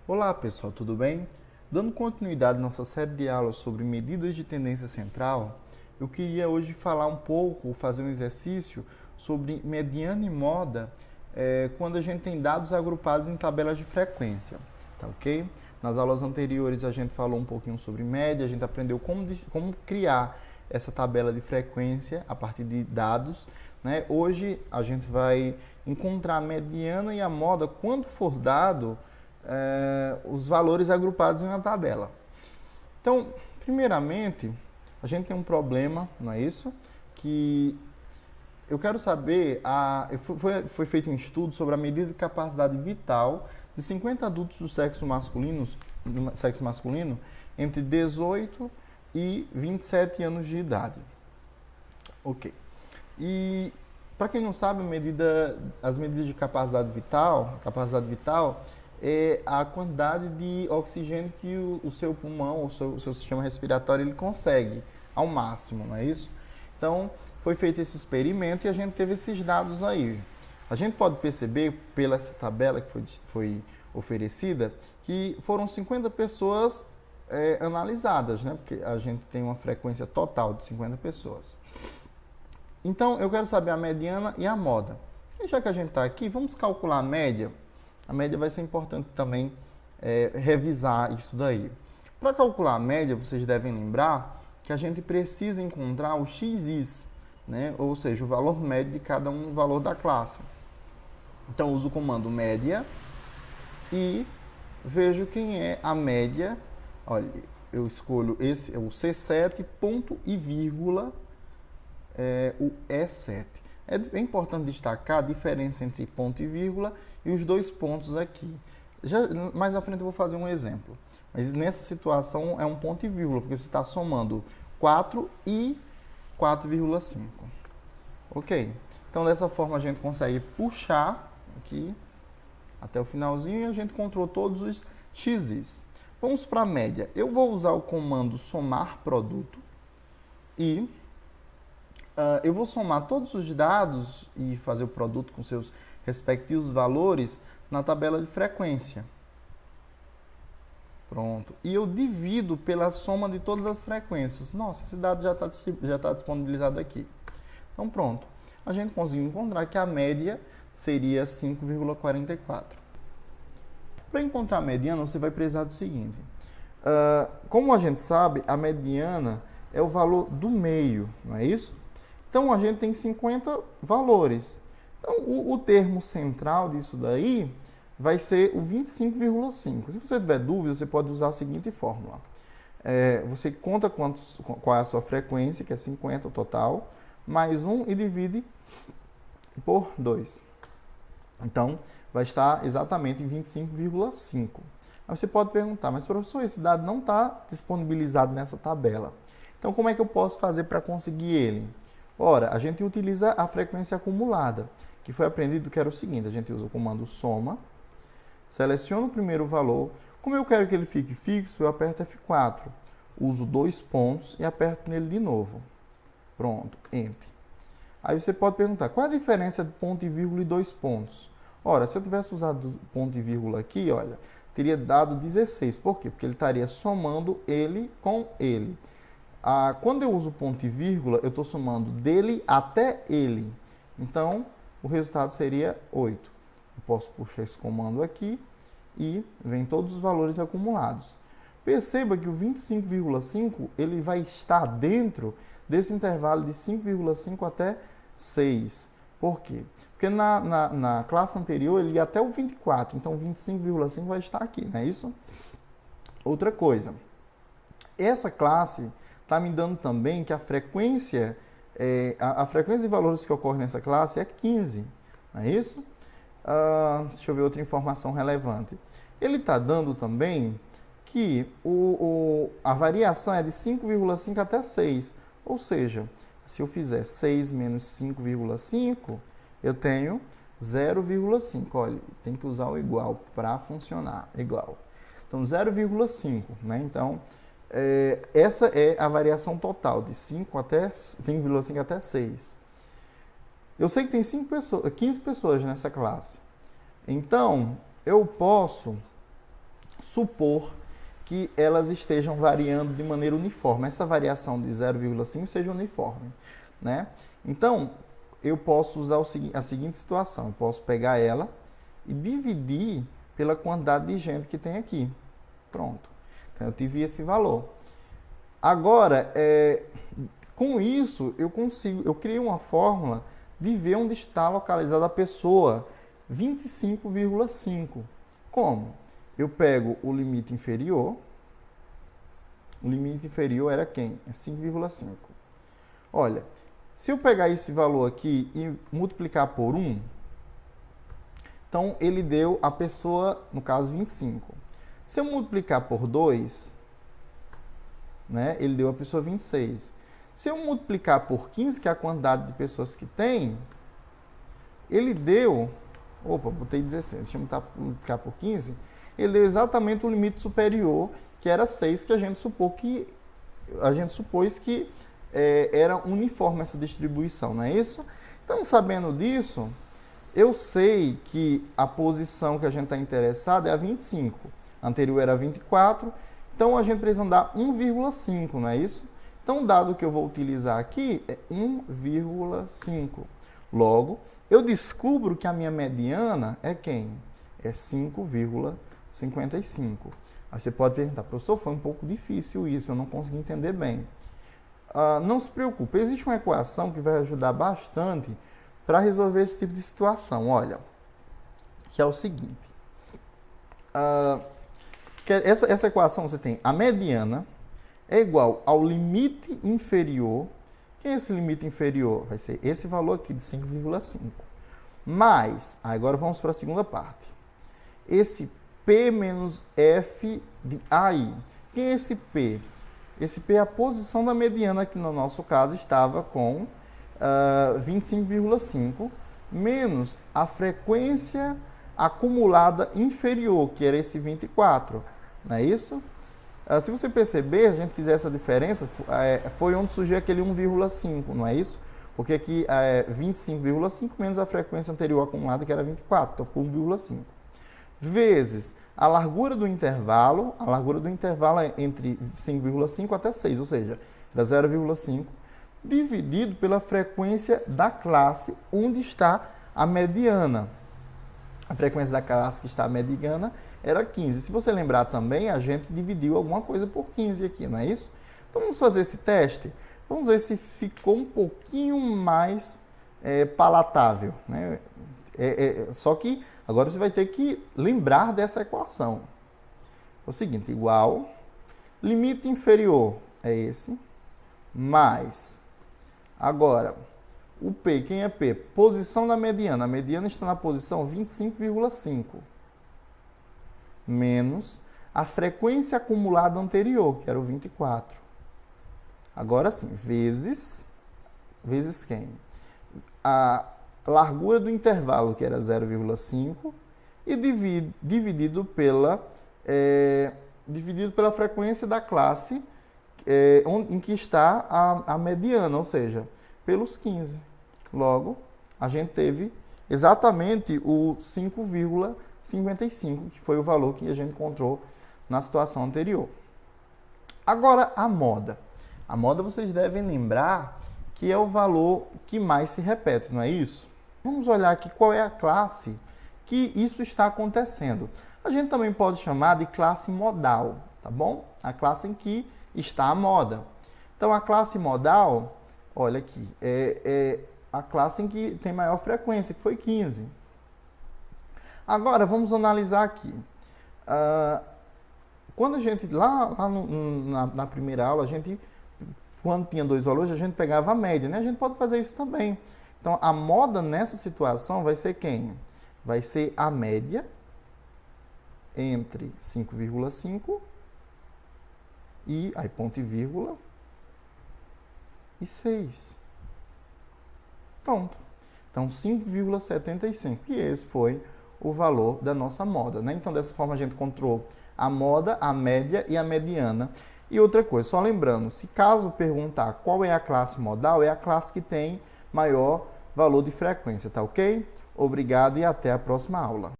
Olá pessoal, tudo bem? Dando continuidade à nossa série de aulas sobre medidas de tendência central, eu queria hoje falar um pouco, fazer um exercício sobre mediana e moda quando a gente tem dados agrupados em tabelas de frequência, tá ok? Nas aulas anteriores a gente falou um pouquinho sobre média, a gente aprendeu como criar essa tabela de frequência a partir de dados, né? Hoje a gente vai encontrar a mediana e a moda quando for dado os valores agrupados em uma tabela. Então, primeiramente, a gente tem um problema, não é isso? Que eu quero saber, foi feito um estudo sobre a medida de capacidade vital de 50 adultos do sexo masculino entre 18 e 27 anos de idade. Ok. E, para quem não sabe, as medidas de capacidade vital é a quantidade de oxigênio que o seu pulmão, o seu sistema respiratório, ele consegue ao máximo, não é isso? Então, foi feito esse experimento e a gente teve esses dados aí. A gente pode perceber, pela essa tabela que foi oferecida, que foram 50 pessoas analisadas, né? Porque a gente tem uma frequência total de 50 pessoas. Então, eu quero saber a mediana e a moda. E já que a gente está aqui, vamos calcular a média. A média vai ser importante também revisar isso daí. Para calcular a média, vocês devem lembrar que a gente precisa encontrar o xis, né? Ou seja, o valor médio de cada um valor da classe. Então, uso o comando média e vejo quem é a média. Olha, eu escolho o C7, ponto e vírgula, o E7. É importante destacar a diferença entre ponto e vírgula e os dois pontos aqui. Mais à frente eu vou fazer um exemplo. Mas nessa situação é um ponto e vírgula, porque você está somando 4 e 4,5. Ok? Então dessa forma a gente consegue puxar aqui até o finalzinho e a gente encontrou todos os x's. Vamos para a média. Eu vou usar o comando somar produto e eu vou somar todos os dados e fazer o produto com seus respectivos valores na tabela de frequência. Pronto. E eu divido pela soma de todas as frequências. Nossa, esse dado já está disponibilizado aqui. Então, pronto. A gente conseguiu encontrar que a média seria 5,44. Para encontrar a mediana, você vai precisar do seguinte. Como a gente sabe, a mediana é o valor do meio, não é isso? Então, a gente tem 50 valores. Então, o termo central disso daí vai ser o 25,5. Se você tiver dúvida, você pode usar a seguinte fórmula. Você conta qual é a sua frequência, que é 50 o total, mais 1 e divide por 2. Então, vai estar exatamente em 25,5. Aí você pode perguntar, mas professor, esse dado não está disponibilizado nessa tabela. Então, como é que eu posso fazer para conseguir ele? Ora, a gente utiliza a frequência acumulada, que foi aprendido que era o seguinte, a gente usa o comando soma, seleciono o primeiro valor, como eu quero que ele fique fixo, eu aperto F4, uso 2 pontos e aperto nele de novo. Pronto, Enter. Aí você pode perguntar, qual é a diferença de ponto e vírgula e 2 pontos? Ora, se eu tivesse usado ponto e vírgula aqui, olha, teria dado 16. Por quê? Porque ele estaria somando ele com ele. Quando eu uso ponto e vírgula, eu estou somando dele até ele. Então, o resultado seria 8. Eu posso puxar esse comando aqui e vem todos os valores acumulados. Perceba que o 25,5 ele vai estar dentro desse intervalo de 5,5 até 6. Por quê? Porque na classe anterior ele ia até o 24, então 25,5 vai estar aqui, não é isso? Outra coisa, essa classe está me dando também que a frequência de valores que ocorre nessa classe é 15, não é isso? Deixa eu ver outra informação relevante. Ele está dando também que a variação é de 5,5 até 6, ou seja, se eu fizer 6 menos 5,5, eu tenho 0,5. Olha, tem que usar o igual para funcionar, igual. Então, 0,5, né? Então, essa é a variação total, de 5,5 até 6. Eu sei que tem 15 pessoas nessa classe. Então, eu posso supor que elas estejam variando de maneira uniforme. Essa variação de 0,5 seja uniforme, né? Então, eu posso usar a seguinte situação. Eu posso pegar ela e dividir pela quantidade de gente que tem aqui. Pronto. Então, eu tive esse valor. Agora, com isso, eu criei uma fórmula de ver onde está localizada a pessoa 25,5. Como? Eu pego o limite inferior. O limite inferior era quem? É 5,5. Olha, se eu pegar esse valor aqui e multiplicar por 1, então ele deu a pessoa, no caso, 25. Se eu multiplicar por 2, né, ele deu a pessoa 26. Se eu multiplicar por 15, que é a quantidade de pessoas que tem, ele deu... Opa, botei 16. Deixa eu multiplicar por 15. Ele deu exatamente o limite superior, que era 6, que a gente supôs que era uniforme essa distribuição, não é isso? Então, sabendo disso, eu sei que a posição que a gente está interessado é a 25. A anterior era 24. Então, a gente precisa dar 1,5, não é isso? Então, o dado que eu vou utilizar aqui é 1,5. Logo, eu descubro que a minha mediana é quem? É 5,55. Aí você pode perguntar, professor, foi um pouco difícil isso, eu não consegui entender bem. Não se preocupe, existe uma equação que vai ajudar bastante para resolver esse tipo de situação. Olha, que é o seguinte. Essa equação você tem a mediana é igual ao limite inferior. Quem é esse limite inferior? Vai ser esse valor aqui de 5,5. Mais, agora vamos para a segunda parte. Esse P menos F de AI. Quem é esse P? Esse P é a posição da mediana, que no nosso caso estava com 25,5, menos a frequência acumulada inferior, que era esse 24. Não é isso? Se você perceber, a gente fizer essa diferença, foi onde surgiu aquele 1,5, não é isso? Porque aqui é 25,5 menos a frequência anterior acumulada, que era 24, então ficou 1,5. Vezes a largura do intervalo é entre 5,5 até 6, ou seja, era 0,5, dividido pela frequência da classe onde está a mediana. A frequência da classe que está a mediana era 15. Se você lembrar também, a gente dividiu alguma coisa por 15 aqui, não é isso? Então vamos fazer esse teste. Vamos ver se ficou um pouquinho mais palatável, né? Só que agora você vai ter que lembrar dessa equação. É o seguinte, igual, limite inferior é esse, mais, agora, o P, quem é P? Posição da mediana. A mediana está na posição 25,5. Menos a frequência acumulada anterior, que era o 24. Agora sim, vezes quem? A largura do intervalo, que era 0,5, e dividido pela frequência da classe em que está a mediana, ou seja, pelos 15. Logo, a gente teve exatamente o 5,55, que foi o valor que a gente encontrou na situação anterior. Agora, a moda. A moda vocês devem lembrar que é o valor que mais se repete, não é isso? Vamos olhar aqui qual é a classe que isso está acontecendo. A gente também pode chamar de classe modal, tá bom? A classe em que está a moda. Então, a classe modal, olha aqui, é a classe em que tem maior frequência, que foi 15. Agora, vamos analisar aqui. Quando a gente, na primeira aula, quando tinha dois valores, a gente pegava a média, né? A gente pode fazer isso também. Então, a moda nessa situação vai ser quem? Vai ser a média entre 5,5 e, aí ponto e vírgula, e 6. Pronto. Então, 5,75. E esse foi o valor da nossa moda, né? Então, dessa forma, a gente encontrou a moda, a média e a mediana. E outra coisa, só lembrando, se caso perguntar qual é a classe modal, é a classe que tem maior valor de frequência, tá ok? Obrigado e até a próxima aula.